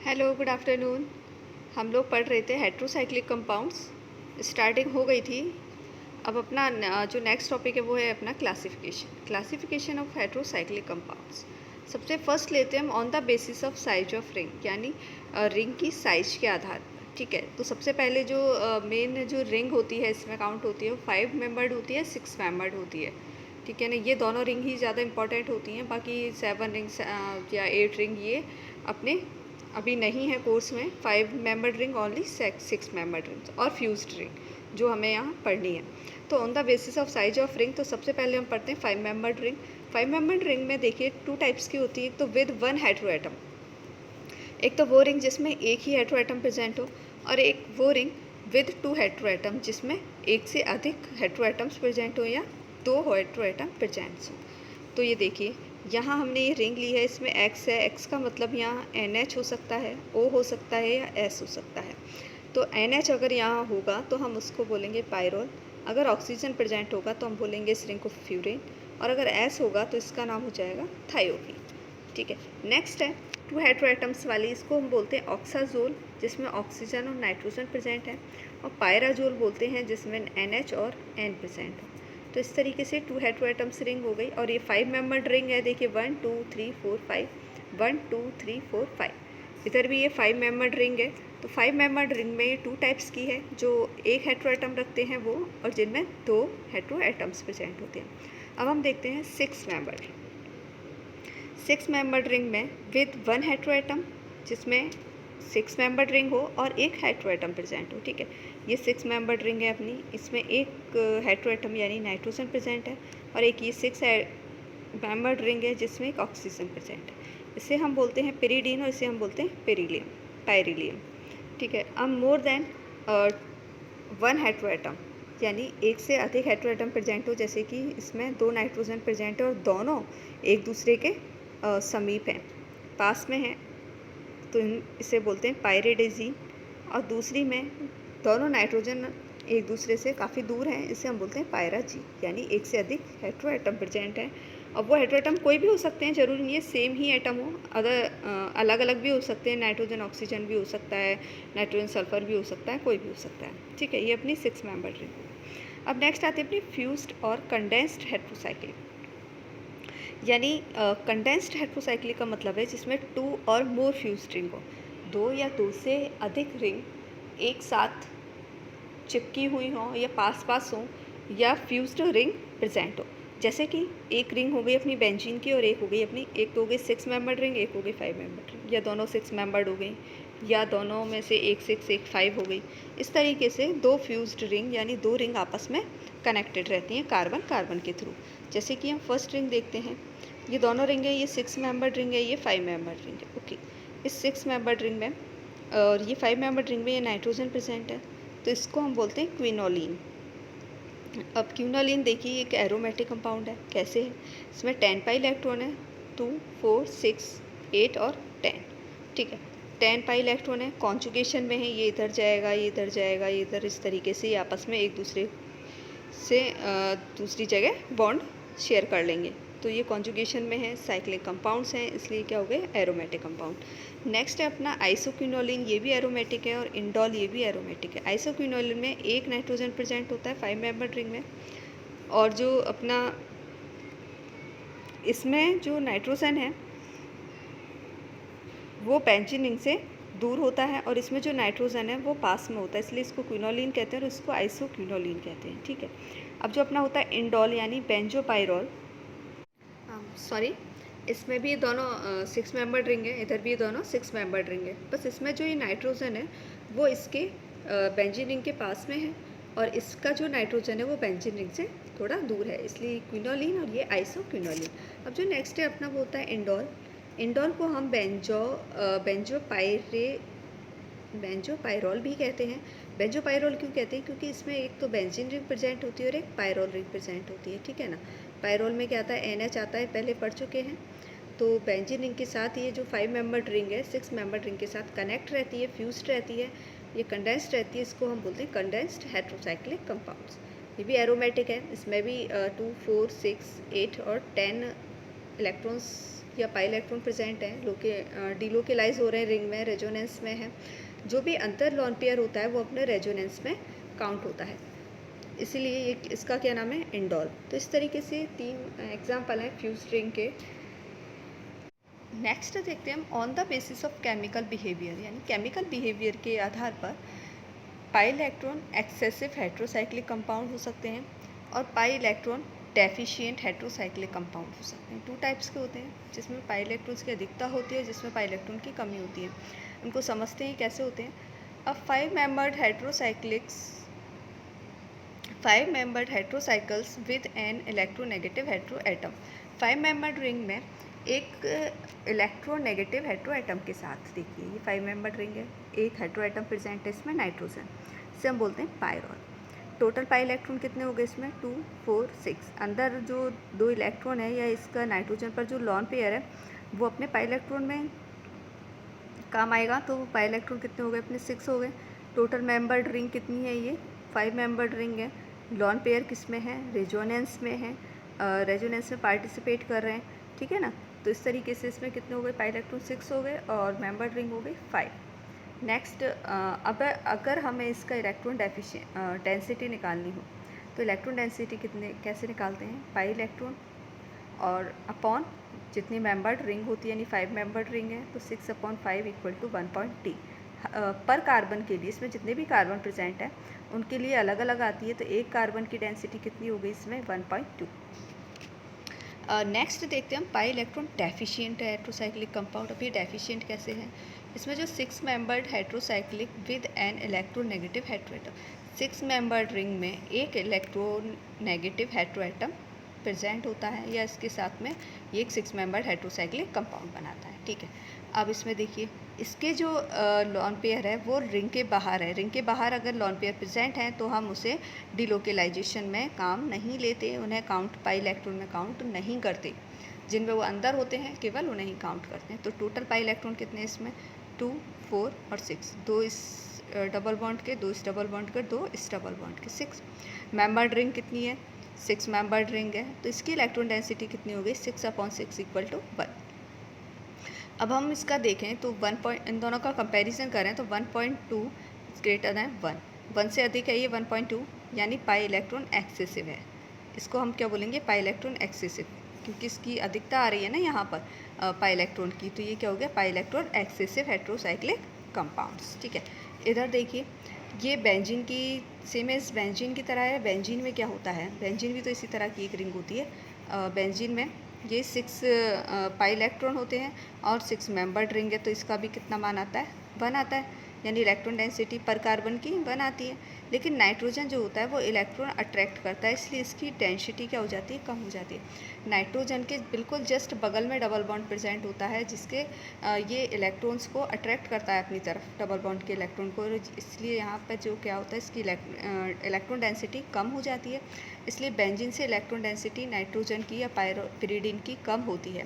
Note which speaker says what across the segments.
Speaker 1: Hello good afternoon. हम लोग पढ़ रहे थे हेट्रोसाइक्लिक कंपाउंड्स। स्टार्टिंग हो गई थी। अब अपना जो नेक्स्ट टॉपिक है वो है अपना क्लासिफिकेशन ऑफ हेट्रोसाइक्लिक कंपाउंड्स। सबसे फर्स्ट लेते हैं हम on the basis of size of ring, यानी रिंग की साइज के आधार पर। ठीक है, तो सबसे पहले जो मेन जो रिंग होती है इसमें काउंट होती है वो 5 मेंबर्ड होती है, 6 मेंबर्ड होती है। ठीक है ना, ये दोनों रिंग ही ज़्यादा इंपॉर्टेंट होती हैं। बाकी 7 रिंग्स या 8 रिंग ये अपने अभी नहीं है कोर्स में। 5 membered ring only, 6 membered ring और फ्यूज्ड रिंग जो हमें यहाँ पढ़नी है। तो on the basis of size of ring, तो सबसे पहले हम पढ़ते हैं 5 मेंबर्ड रिंग। 5 मेंबर्ड रिंग में देखिए 2 टाइप्स की होती है। एक तो विद 1 हेटेरो एटम, एक तो वो रिंग जिसमें एक ही हेटेरो एटम प्रेजेंट हो, और एक वो रिंग विद 2 हेटेरो एटम जिसमें एक से अधिक हेटेरो एटम्स प्रेजेंट हो या 2 हेटेरो एटम प्रेजेंट हो। तो ये देखिए यहाँ हमने ये रिंग ली है, इसमें X है। X का मतलब यहाँ NH हो सकता है, O हो सकता है या S हो सकता है। तो NH अगर यहाँ होगा तो हम उसको बोलेंगे पायरोल। अगर ऑक्सीजन प्रेजेंट होगा तो हम बोलेंगे इस रिंग को फ्यूरेन, और अगर S होगा तो इसका नाम हो जाएगा थायोपीन। ठीक है, नेक्स्ट है 2 हेटेरो एटम्स वाली, इसको हम बोलते हैं ऑक्साजोल, जिसमें ऑक्सीजन और नाइट्रोजन प्रेजेंट है। और पायराजोल बोलते हैं जिसमें NH और N प्रेजेंट हो। तो इस तरीके से 2 हेटेरो एटम्स रिंग हो गई। और ये 5 मेंबर्ड रिंग है। देखिए 1 2 3 4 5, 1 2 3 4 5। इधर भी ये 5 मेंबर्ड रिंग है। तो 5 मेंबर्ड रिंग में ये 2 टाइप्स की है, जो एक हेटेरो एटम रखते हैं वो, और जिनमें 2 हेटेरो एटम्स प्रेजेंट होते हैं। अब हम देखते हैं 6 मेंबर्ड। 6 मेंबर्ड रिंग में विद 1 हेटेरो एटम, जिसमें 6 मेंबर्ड रिंग हो और एक हेटेरो एटम प्रेजेंट हो। ठीक है, ये 6 मेंबर्ड रिंग है अपनी। इसमें एक हेटेरो एटम यानी नाइट्रोजन प्रेजेंट है, और एक ये 6 मेंबर्ड रिंग है जिसमें एक ऑक्सीजन प्रेजेंट है। इसे हम बोलते हैं पेरिडीन, और इसे हम बोलते हैं पेरिलियम, पायरिलियम। ठीक है, अब मोर देन 1 हेटेरो एटम, यानी एक से अधिक हेटेरो एटम प्रेजेंट हो, जैसे कि इसमें 2 नाइट्रोजन प्रेजेंट है और दोनों एक दूसरे के समीप हैं, पास में हैं, तो इसे बोलते हैं पायरिडेजीन। और दूसरी में दोनों नाइट्रोजन एक दूसरे से काफ़ी दूर हैं, इसे हम बोलते हैं पायराजी, यानी एक से अधिक हेटेरो एटम प्रेजेंट हैं। अब वो हेटेरो एटम कोई भी हो सकते हैं, जरूरी नहीं है सेम ही एटम हो। अलग अलग भी हो सकते हैं, नाइट्रोजन ऑक्सीजन भी हो सकता है, नाइट्रोजन सल्फर भी हो सकता है, कोई भी हो सकता है। ठीक है, ये अपनी 6 मेंबर्ड रिंग। अब नेक्स्ट आती है अपनी फ्यूज्ड और कंडेंस्ड हेटेरोसाइक्लिक, यानी कंडेंस्ड हेटेरोसाइक्लिक का मतलब है जिसमें 2 और मोर फ्यूज्ड रिंग हो, 2 या 2 से अधिक रिंग एक साथ चिपकी हुई हों या पास पास हों, या फ्यूज्ड रिंग प्रेजेंट हो। जैसे कि एक रिंग हो गई अपनी बेंजीन की, और एक हो गई अपनी, एक तो हो गई 6 मेंबर्ड रिंग, एक हो गई 5 मेंबर्ड रिंग, या दोनों 6 मेंबर्ड हो गई, या दोनों में से एक 6 एक 5 हो गई। इस तरीके से 2 फ्यूज्ड रिंग यानी 2 रिंग आपस में कनेक्टेड रहती हैं कार्बन कार्बन के थ्रू। जैसे कि हम फर्स्ट रिंग देखते हैं, ये दोनों रिंग है, ये 6 मेंबर्ड रिंग है, ये 5 मेंबर्ड रिंग है। ओके, इस 6 मेंबर्ड रिंग में और ये 5 मेंबर्ड रिंग में ये नाइट्रोजन प्रेजेंट है, तो इसको हम बोलते हैं क्विनोलिन। अब क्विनोलिन देखिए एक एरोमेटिक कंपाउंड है। कैसे है, इसमें 10 पाई इलेक्ट्रॉन है, 2 4 6 8 और 10। ठीक है, 10 पाई इलेक्ट्रॉन है, कॉन्जुगेशन में है, ये इधर जाएगा, ये इधर जाएगा, ये इधर, इस तरीके से ये आपस में एक दूसरे से दूसरी जगह बॉन्ड शेयर कर लेंगे। तो ये कॉन्जुगेशन में है, साइक्लिक कंपाउंड्स हैं, इसलिए क्या हो गए, एरोमेटिक कंपाउंड। नेक्स्ट है अपना आइसोक्विनोलिन, ये भी एरोमेटिक है, और इंडोल ये भी एरोमेटिक है। आइसोक्विनोलिन में एक नाइट्रोजन प्रेजेंट होता है 5 मेंबर्ड रिंग में, और जो अपना इसमें जो नाइट्रोजन है वो बेंजीन रिंग से दूर होता है, और इसमें जो नाइट्रोजन है वो पास में होता है, इसलिए इसको क्विनोलिन कहते हैं और इसको आइसोक्विनोलिन कहते हैं। ठीक है, अब जो अपना होता है इंडोल यानी बेंजोपाइरोल, सॉरी, इसमें भी दोनों 6 मेंबर्ड रिंग है, इधर भी दोनों 6 मेंबर्ड रिंग है। बस इसमें जो ये नाइट्रोजन है वो इसके बेंजीन रिंग के पास में है, और इसका जो नाइट्रोजन है वो बेंजीन रिंग से थोड़ा दूर है, इसलिए क्विनोलिन और ये आइसोक्विनोलिन। अब जो नेक्स्ट है अपना वो होता है इंडोल। इंडोल को हम बेंजोपाइरोल भी कहते हैं। बेंजोपाइरोल क्यों कहते हैं, क्योंकि इसमें एक तो बेंजीन रिंग प्रेजेंट होती है और एक पायरोल रिंग प्रेजेंट होती है। ठीक है ना, पायरोल में क्या आता है, NH आता है, पहले पढ़ चुके हैं। तो बेंजीन रिंग के साथ ये जो 5 मेंबर्ड रिंग है 6 मेंबर्ड रिंग के साथ कनेक्ट रहती है, फ्यूज्ड रहती है, ये कंडेंस्ड रहती है, इसको हम बोलते हैं कंडेंस्ड हेटेरोसाइक्लिक कंपाउंड्स। ये भी एरोमेटिक है, इसमें भी 2 4 6 8 और 10 इलेक्ट्रॉन्स या पाई इलेक्ट्रॉन प्रेजेंट हैं, डीलोकेलाइज हो रहे हैं रिंग में, रेजोनेंस में है, जो भी अंतर लॉन पेयर होता है वो अपने रेजोनेंस में काउंट होता है, इसीलिए ये इसका क्या नाम है, इंडोल। तो इस तरीके से 3 एग्जाम्पल हैं फ्यूज्ड रिंग के। नेक्स्ट देखते हैं हम on the basis of chemical behaviour, यानी केमिकल बिहेवियर के आधार पर pi electron excessive heterocyclic compound हो सकते हैं और पाई इलेक्ट्रॉन डेफिशिएंट हेट्रोसाइक्लिक कंपाउंड हो सकते हैं। 2 टाइप्स के होते हैं, जिसमें पाई इलेक्ट्रॉन्स की अधिकता होती है, जिसमें पाई इलेक्ट्रॉन की कमी होती है। उनको समझते हैं कैसे होते हैं। अब 5 membered heterocycles with N electronegative hetero atom. 5 membered ring में एक इलेक्ट्रोनेगेटिव हेट्रो एटम के साथ, देखिए ये 5 membered रिंग है, एक हेट्रो एटम प्रेजेंट है इसमें, नाइट्रोजन, इसे हम बोलते हैं पायरॉल। टोटल पाई इलेक्ट्रॉन कितने हो गए इसमें, 2 4 6। अंदर जो 2 इलेक्ट्रॉन है या इसका नाइट्रोजन पर जो लॉन पेयर है वो अपने पाई इलेक्ट्रॉन में काम आएगा, तो वो पाई इलेक्ट्रॉन कितने हो गए अपने, 6 हो गए। टोटल मेंबर्ड रिंग कितनी है, ये 5 membered रिंग है। लॉन पेयर किस में है, रेजोनेंस में है, रेजोनेंस में पार्टिसिपेट कर रहे हैं, ठीक है ना। तो इस तरीके से इसमें कितने हो गए, पाई इलेक्ट्रॉन 6 हो गए और मेंबर्ड रिंग हो गई 5। नेक्स्ट, अब अगर हमें इसका इलेक्ट्रॉन डेंसिटी निकालनी हो तो इलेक्ट्रॉन डेंसिटी कैसे निकालते हैं, पाई इलेक्ट्रॉन और अपॉन जितनी मेंबर्ड रिंग होती है, यानी 5 membered रिंग है तो 6/5 = 1.T। पर कार्बन के लिए, इसमें जितने भी कार्बन प्रेजेंट है उनके लिए अलग अलग आती है, तो एक कार्बन की डेंसिटी कितनी हो गई इसमें, 1.2। नेक्स्ट देखते हैं हम pi electron deficient heterocyclic compound. अभी डेफिशिएंट कैसे हैं, इसमें जो 6 membered heterocyclic with N electronegative hetero atom, 6 membered ring में एक इलेक्ट्रोनेगेटिव हेट्रो एटम प्रेजेंट होता है या इसके साथ में ये एक 6 membered हेट्रोसाइक्लिक कंपाउंड बनाता है, ठीक है। अब इसमें देखिए इसके जो लॉन पेयर है वो रिंग के बाहर है, रिंग के बाहर अगर लॉन पेयर प्रेजेंट हैं तो हम उसे डिलोकेलाइजेशन में काम नहीं लेते, उन्हें काउंट पाई इलेक्ट्रॉन में काउंट नहीं करते। जिनमें वो अंदर होते हैं केवल उन्हें ही काउंट करते हैं। तो टोटल पाई इलेक्ट्रॉन कितने इसमें, 2 4 और 6, 2 इस डबल बॉन्ड के, 2 इस डबल बॉन्ड के, 2 इस डबल बॉन्ड के, 6। मेंबर्ड रिंग कितनी है, 6 membered रिंग है, तो इसकी इलेक्ट्रॉन डेंसिटी कितनी हो गई, 6/6 = 1। अब हम इसका देखें तो इन दोनों का कंपैरिजन करें तो 1.2 ग्रेटर दैन 1 से अधिक है ये 1.2, यानी पाई इलेक्ट्रॉन एक्सेसिव है। इसको हम क्या बोलेंगे, पाई इलेक्ट्रॉन एक्सेसिव, क्योंकि इसकी अधिकता आ रही है ना यहाँ पर पाई इलेक्ट्रॉन की, तो ये क्या हो गया, pi electron excessive heterocyclic compounds, ठीक है। इधर देखिए ये बेंजीन की सेम एज बेंजीन की तरह है। बेंजीन में क्या होता है, बेंजीन भी तो इसी तरह की एक रिंग होती है। बेंजीन में ये 6 पाई इलेक्ट्रॉन होते हैं और 6 membered रिंग है, तो इसका भी कितना मान आता है, 1 आता है, यानी इलेक्ट्रॉन डेंसिटी पर कार्बन की 1 आती है। लेकिन नाइट्रोजन जो होता है वो इलेक्ट्रॉन अट्रैक्ट करता है, इसलिए इसकी डेंसिटी क्या हो जाती है, कम हो जाती है। नाइट्रोजन के बिल्कुल जस्ट बगल में डबल बॉन्ड प्रेजेंट होता है, जिसके ये इलेक्ट्रॉन्स को अट्रैक्ट करता है अपनी तरफ, डबल बॉन्ड के इलेक्ट्रॉन को, इसलिए यहाँ पर जो क्या होता है, इसकी इलेक्ट्रॉन डेंसिटी कम हो जाती है। इसलिए बेंजीन से इलेक्ट्रॉन डेंसिटी नाइट्रोजन की या पिरिडीन की कम होती है।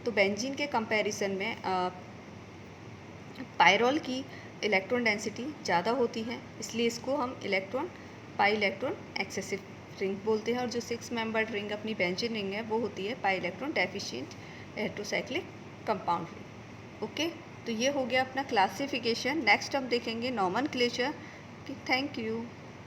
Speaker 1: तो बेंजीन के कंपैरिजन में पायरोल की इलेक्ट्रॉन डेंसिटी ज़्यादा होती है, इसलिए इसको हम पाई इलेक्ट्रॉन एक्सेसिव रिंग बोलते हैं। और जो 6 membered रिंग अपनी बेंजीन रिंग है वो होती है पाई electron deficient heterocyclic compound ring. Okay, तो ये हो गया अपना क्लासिफिकेशन। नेक्स्ट हम देखेंगे नॉमेनक्लेचर। Thank you.